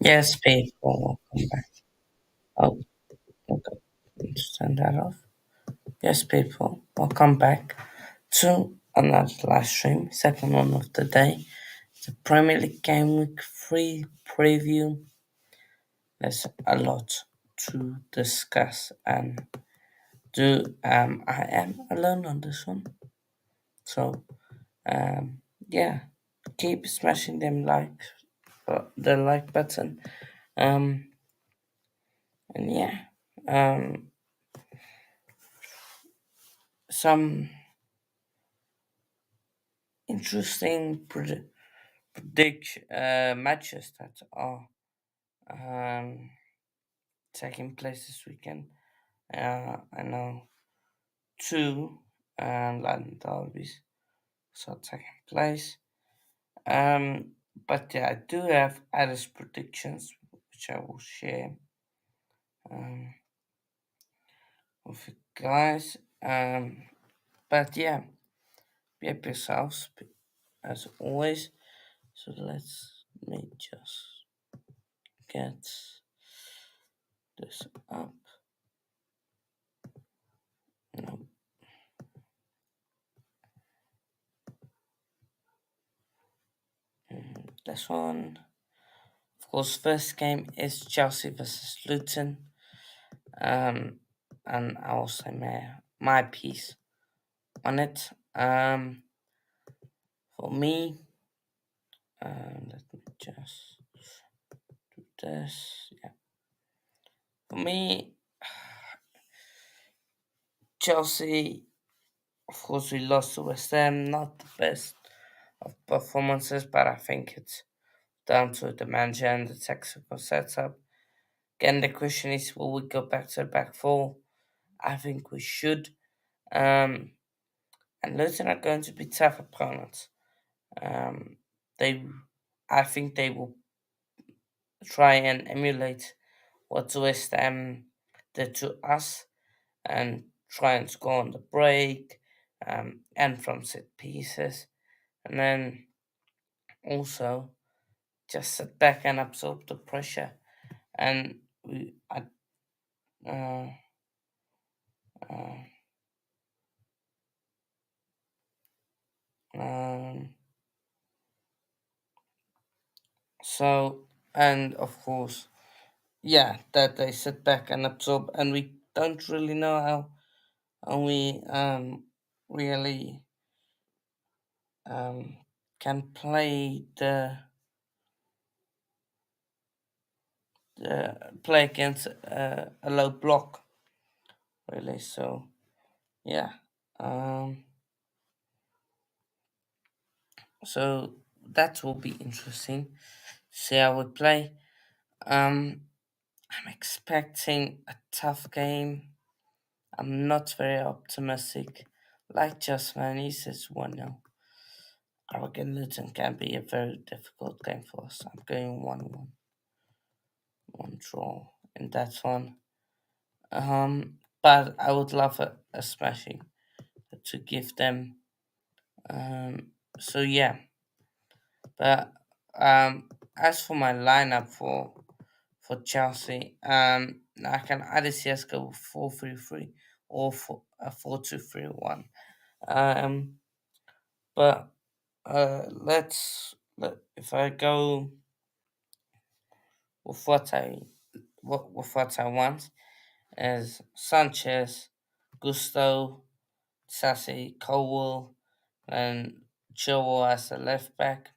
Yes, people, welcome back. Oh, okay. Let's turn that off. Yes, people, welcome back to another live stream, second one of the day. The Premier League Game Week free preview. There's a lot to discuss and do. I am alone on this one, so um, yeah, keep smashing them the like button. Um, and yeah, um, some interesting predict matches that are um, taking place this weekend. I know two London derbies so taking place. Um, but yeah, I do have others predictions which I will share um, with you guys. But yeah, be up yourselves as always. So let's me just get this up. No, this one. Of course, first game is Chelsea versus Luton. Um, and I will say my piece on it. For me, let me just do this. Yeah, for me, Chelsea. Of course, we lost to West Ham. Not the best of performances, but I think it's down to the manager and the tactical setup. Again, the question is, will we go back to the back four? I think we should. Um, and Luton are going to be tough opponents. Um, they, I think they will try and emulate what West Ham did to us and try and score on the break and from set pieces, and then also just sit back and absorb the pressure. And uh, uh, um, so and of course, yeah, that they sit back and absorb, and we don't really know how we really um, can play play against a low block really. So yeah, um, so that will be interesting. See how we play. Um, I'm expecting a tough game. I'm not very optimistic. Like Justman, he says 1-0. Arrogant Luton can be a very difficult game for us. I'm going 1-1, one draw in that one. But I would love a smashing to give them. So yeah, but as for my lineup for Chelsea, I can either see us go 4-3-3 or 4-2-3-1. Um, but if I go with what I want is Sanchez, Gusto, Sassy, Cowell, and Chilwell as a left back,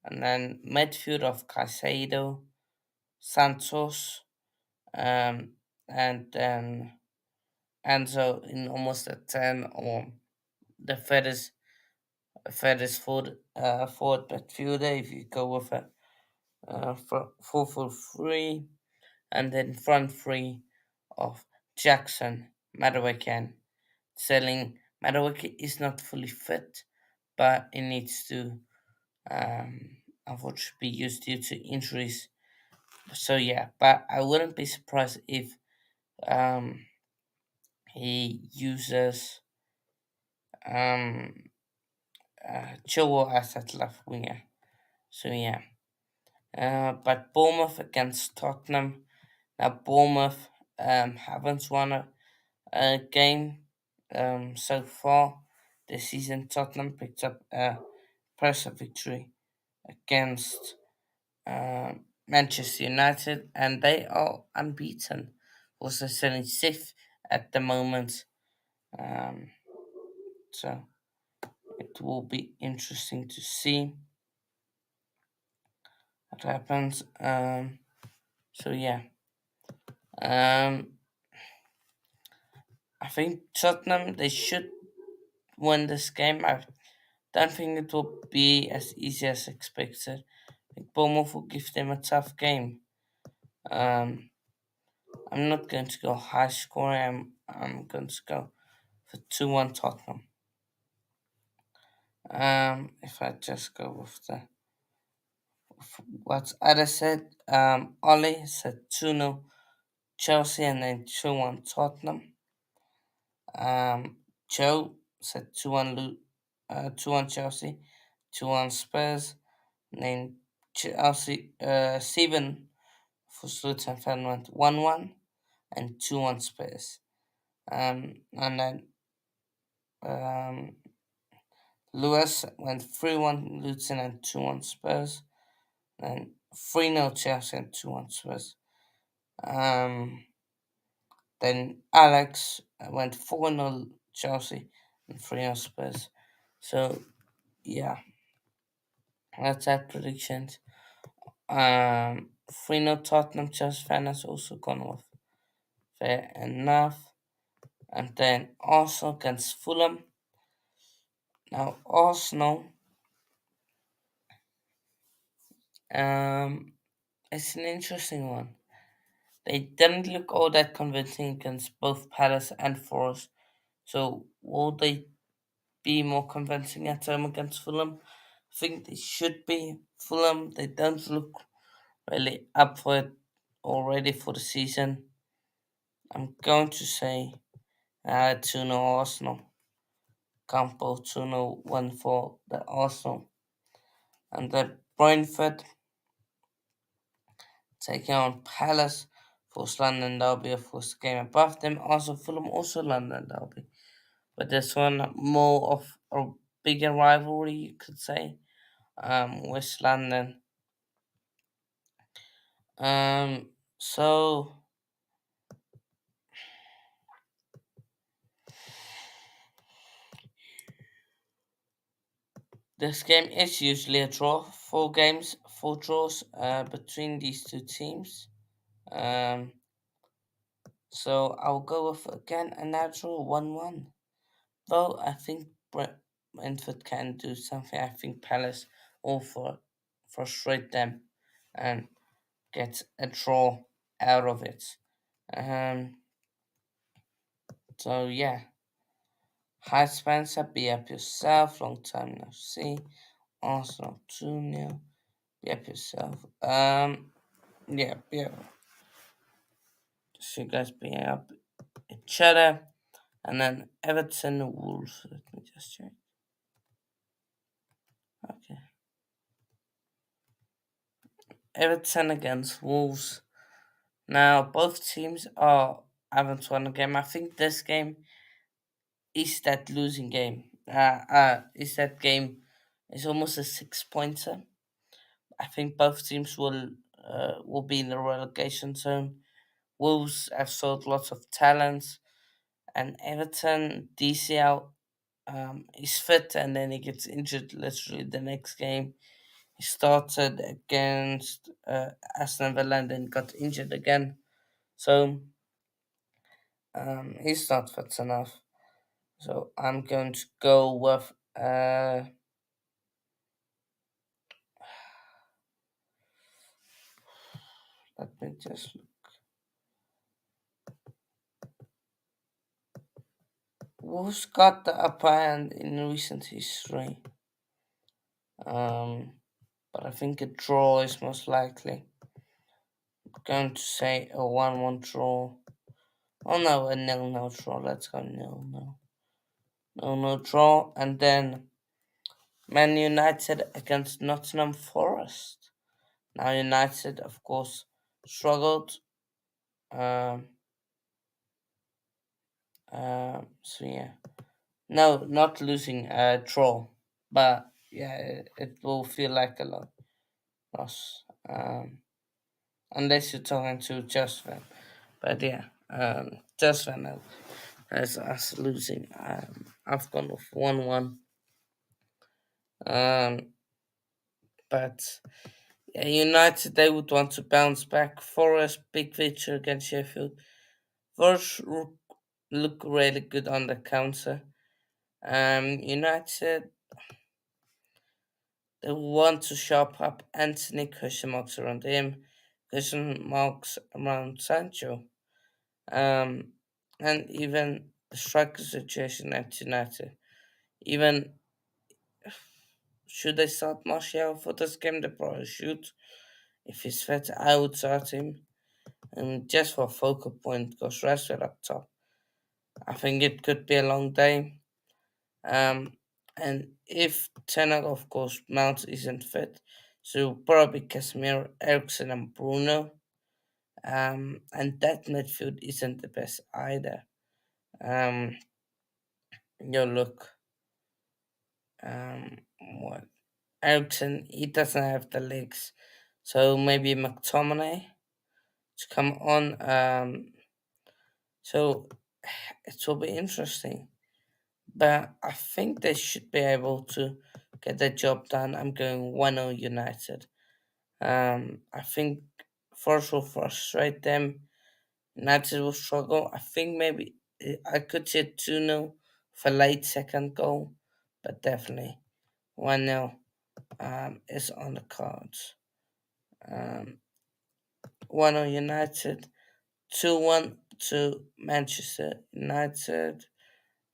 and then midfield of Caicedo, Santos, and then Enzo in almost a 10, or the furthest forward midfielder if you go with a 4-4-3, and then front three of Jackson, Madueke, and Selling. Madueke is not fully fit, but it needs to unfortunately be used due to injuries. So yeah, but I wouldn't be surprised if um, he uses um, Chilwell as that left winger. So yeah, But Bournemouth against Tottenham. Now Bournemouth haven't won a game so far this season. Tottenham picked up a impressive victory against Manchester United, and they are unbeaten. Also sitting sixth at the moment. Um, so it will be interesting to see what happens. So yeah, um, I think Tottenham they should win this game. I don't think it will be as easy as expected. I think Bournemouth will give them a tough game. Um, I'm not going to go high scoring. I'm going to go for 2-1 Tottenham. If I just go with the what Ada said, Ollie said 2-0 Chelsea and then 2-1 Tottenham. Joe said 2-1 Chelsea, 2-1 Spurs, and then Chelsea, Steven for Luton fan went 1-1 and 2-1 Spurs. And then um, Lewis went 3-1 Luton and 2-1 Spurs. And 3-0 Chelsea and 2-1 Spurs. Um, then Alex went 4-0 Chelsea and 3-0 Spurs. So, yeah, that's that predictions. 3-0 Tottenham Chelsea fan has also gone with. Fair enough. And then Arsenal against Fulham. Now, Arsenal, um, it's an interesting one. They didn't look all that convincing against both Palace and Forest. So, will they be more convincing at home against Fulham? I think they should be. Fulham, they don't look really up for it already for the season. I'm going to say 2-0 Arsenal. Campo 2-0 1 for the Arsenal. And the Brentford taking on Palace. First London Derby, of course, the game above them. Also, Fulham, also London Derby. But this one more of a bigger rivalry, you could say. West London. So this game is usually a draw. Four games, four draws between these two teams. Um, so I'll go with again a natural 1-1. Though I think Brentford can do something. I think Palace will frustrate them and get a draw out of it. Um, so yeah. Hi Spencer, be up yourself. Long time no see. Arsenal 2-0. Be up yourself. Yeah, yeah. So you guys be up each other. And then Everton Wolves. Let me just check. Okay. Everton against Wolves. Now both teams are haven't won a game. I think this game is that losing game. Is that game is almost a 6 pointer. I think both teams will be in the relegation zone. Wolves have sold lots of talents, and Everton DCL is fit, and then he gets injured literally the next game. He started against Aston Villa and then got injured again, so he's not fit enough. So I'm going to go with let me just who's got the upper hand in recent history. Um, but I think a draw is most likely. I'm going to say a 1-1 draw. Oh no, a nil-nil draw. Let's go nil-nil. Nil-nil draw. And then Man United against Nottingham Forest. Now United, of course, struggled. Um, so yeah, no, not losing, draw, but yeah, it will feel like a loss. Unless you're talking to just Van, but yeah, just Van as us losing. I've gone with 1-1. Um, but yeah, United they would want to bounce back. Forest big victory against Sheffield. Forest look really good on the counter. United they want to sharp up Anthony question marks around him, question marks around Sancho, um, and even the striker situation at United. Even should they start Martial for this game? They probably should. If he's fit, I would start him. And just for focal point, because Rashford up top. I think it could be a long day. Um, and if Tenag, of course, Mount isn't fit, so probably Casemiro, Ericsson, and Bruno. And that midfield isn't the best either. Um, you look, what Ericsson, he doesn't have the legs, so maybe McTominay to come on. So it will be interesting. But I think they should be able to get the job done. I'm going 1-0 United. I think Force will frustrate them. United will struggle. I think maybe I could see 2-0 for late second goal, but definitely 1-0 is on the cards. Um, 1-0 United, 2-1 to Manchester United.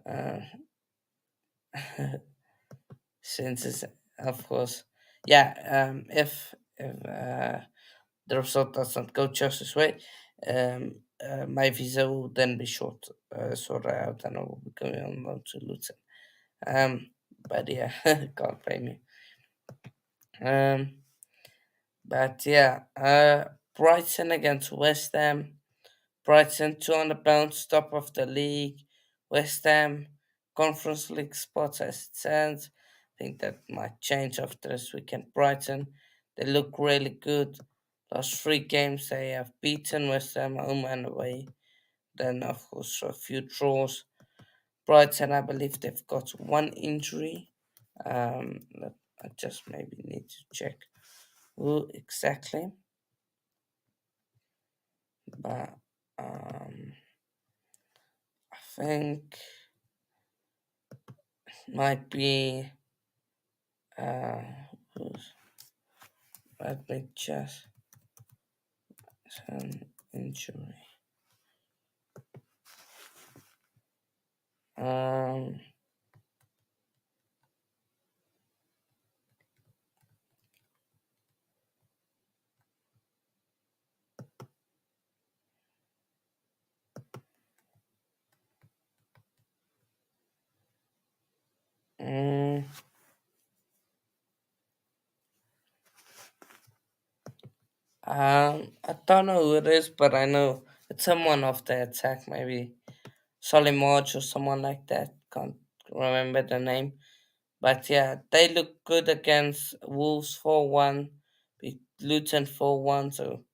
Uh, since it's, of course, yeah, if the result doesn't go just this way, my visa will then be sorted out, and I will be going on loan to Luton. But yeah, can't blame me. Um, but yeah, Brighton against West Ham. Brighton 200 pounds, top of the league. West Ham Conference League spots as it stands. I think that might change after this weekend. Brighton, they look really good. Last three games they have beaten West Ham home and away. Then of course a few draws. Brighton, I believe they've got one injury. I just maybe need to check who exactly, but I think might be who's let me just an injury. Um, mm, I don't know who it is, but I know it's someone off the attack, maybe Solimorge or someone like that. Can't remember the name. But yeah, they look good against Wolves 4-1, beat Luton 4-1, so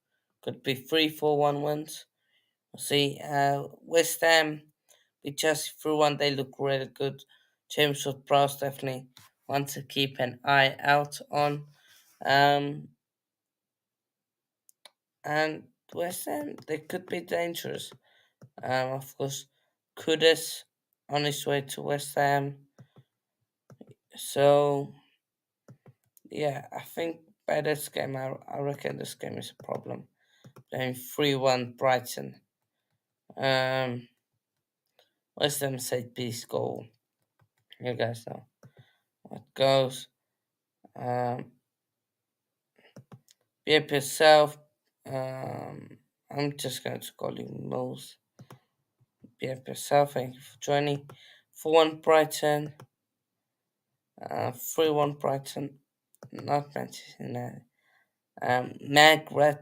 could be 3-4-1 wins. We'll see. West Ham, we just through one, they look really good. James Ward Prowse definitely want to keep an eye out on. Um, and West Ham, they could be dangerous. Of course, Kudus on his way to West Ham. So yeah, I think by this game, I reckon this game is a problem. Playing 3-1 Brighton. Um, West Ham set piece goal. You guys know what goes. Um, be up yourself. I'm just going to call you Moles. Be up yourself. Thank you for joining. 4-1 Brighton. 3-1 Brighton. Not Manchester United. Mag Red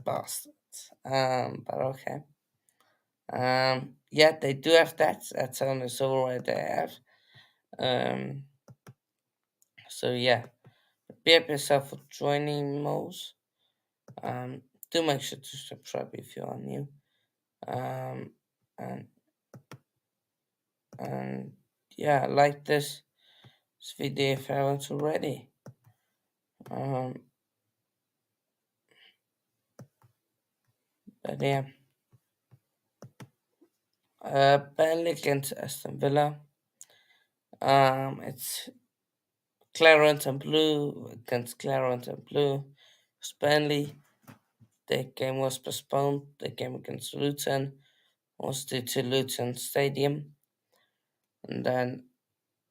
Bastards. But okay. Yeah, they do have that. That's on the server right they have. Um, so yeah, be up yourself for joining Mo's. Um, do make sure to subscribe if you are new. Um, and and yeah, like this video if you haven't already. Um, but yeah, Burnley against Aston Villa. It's Clarence and Blue against Clarence and Blue. Burnley, the game was postponed. The game against Luton was due to Luton Stadium. And then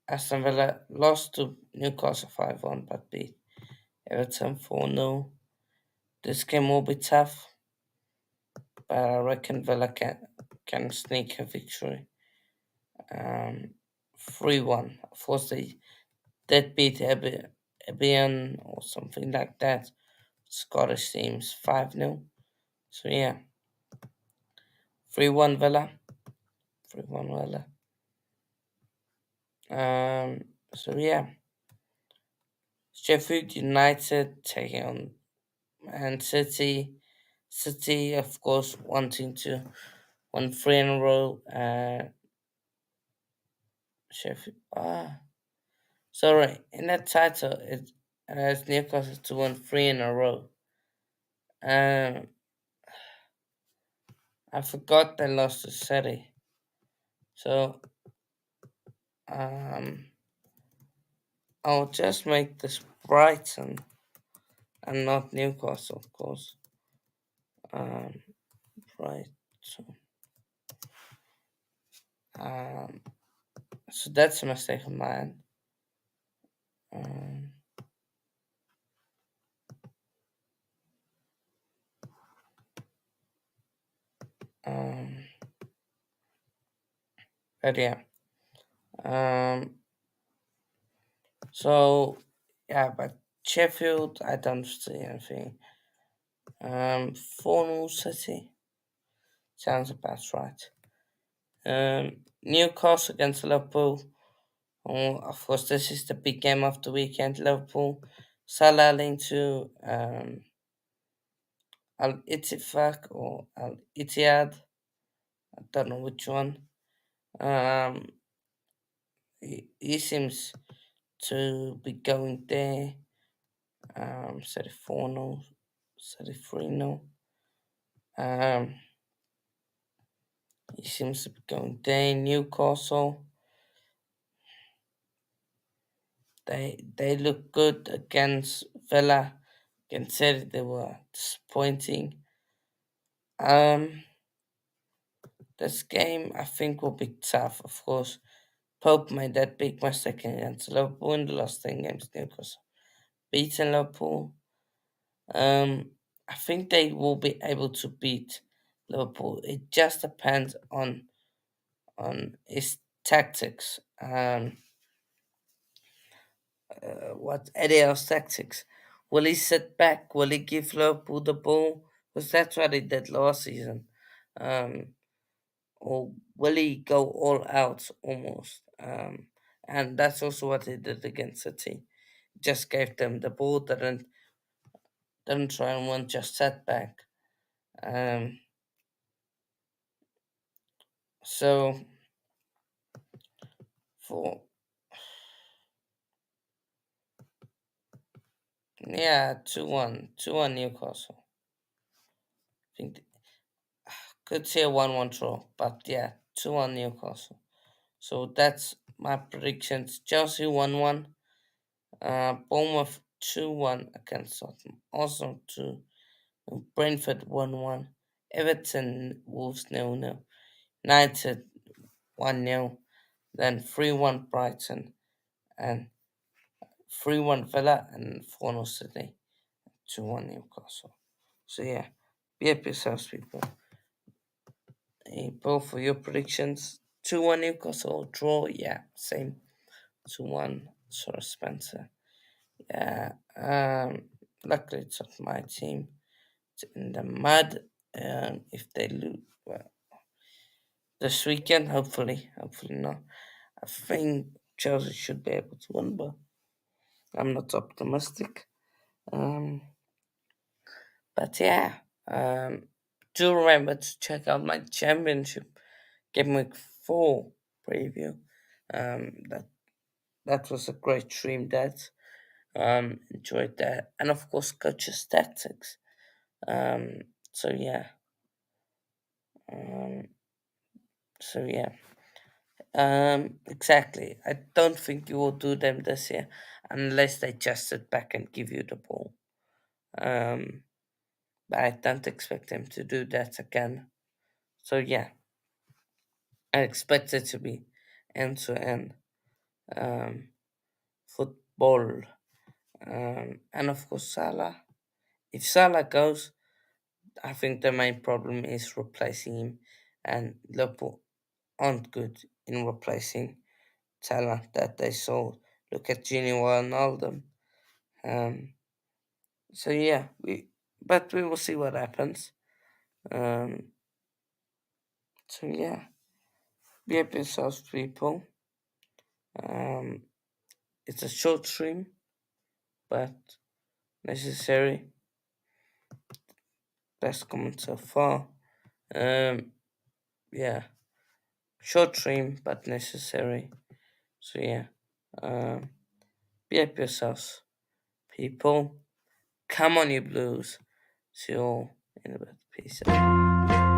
Aston Villa lost to Newcastle 5-1 but beat Everton 4-0. This game will be tough, but I reckon Villa can sneak a victory. Um, 3-1. Of course, they did beat Ebion or something like that. Scottish teams 5-0. So yeah, 3-1 Villa. 3-1 Villa. So yeah, Sheffield United taking on Man City. City, of course, wanting to win three in a row. Sheffield. Sorry, in that title, it has Newcastle to win three in a row. Um, I forgot they lost to City. So, um, I'll just make this Brighton and not Newcastle, of course. Um, right. Um, so that's a mistake of mine. Um, um, but yeah. Um, so yeah, but Sheffield, I don't see anything. 4 City sounds about right. Newcastle against Liverpool. Oh, of course, this is the big game of the weekend. Liverpool, Salah linked to Al Ittifaq or Al Ittihad. I don't know which one. Um, he seems to be going there. 34 no, 33 no. Um, he seems to be going there. Newcastle, they look good against Villa. Against City, they were disappointing. Um, this game I think will be tough. Of course, Pope made that big mistake against Liverpool in the last 10 games. Newcastle beating Liverpool. I think they will be able to beat Liverpool. It just depends on his tactics. What Eddie's tactics? Will he sit back? Will he give Liverpool the ball? Because that's what he did last season. Um, or will he go all out almost? And that's also what he did against City. Just gave them the ball, didn't try and win, just sat back. Um, so for yeah, 2-1, 2-1 Newcastle. I think could see a 1-1 draw, but yeah, 2-1 Newcastle. So that's my predictions. Chelsea 1-1, Bournemouth 2-1 against Tottenham. Also 2, Brentford 1-1, Everton Wolves 0-0, United 1-0, then 3-1 Brighton, and 3-1 Villa, and 4-0 Sydney, 2-1 Newcastle. So yeah, be up yourselves, people. Both for your predictions. 2-1 Newcastle draw, yeah, same. 2-1 Sir Spencer. Yeah. luckily it's not my team. It's in the mud. If they lose well, this weekend, hopefully not. I think Chelsea should be able to win, but I'm not optimistic. Um, but yeah, do remember to check out my championship Gameweek 4 preview. That was a great stream. That enjoyed that, and of course, coaches tactics. Um, so yeah, um, so yeah, exactly. I don't think you will do them this year unless they just sit back and give you the ball. Um, but I don't expect them to do that again. So yeah, I expect it to be end to end football. And of course, Salah. If Salah goes, I think the main problem is replacing him, and Liverpool aren't good in replacing talent that they sold. Look at Gini Wijnaldum. Um, so yeah, but we will see what happens. Um, so yeah, be up yourselves, people. Um, it's a short stream, but necessary. Best comment so far. Um, yeah, short stream, but necessary. So yeah, um, be up yourselves, people. Come on, you blues. See you all in a bit. Peace out.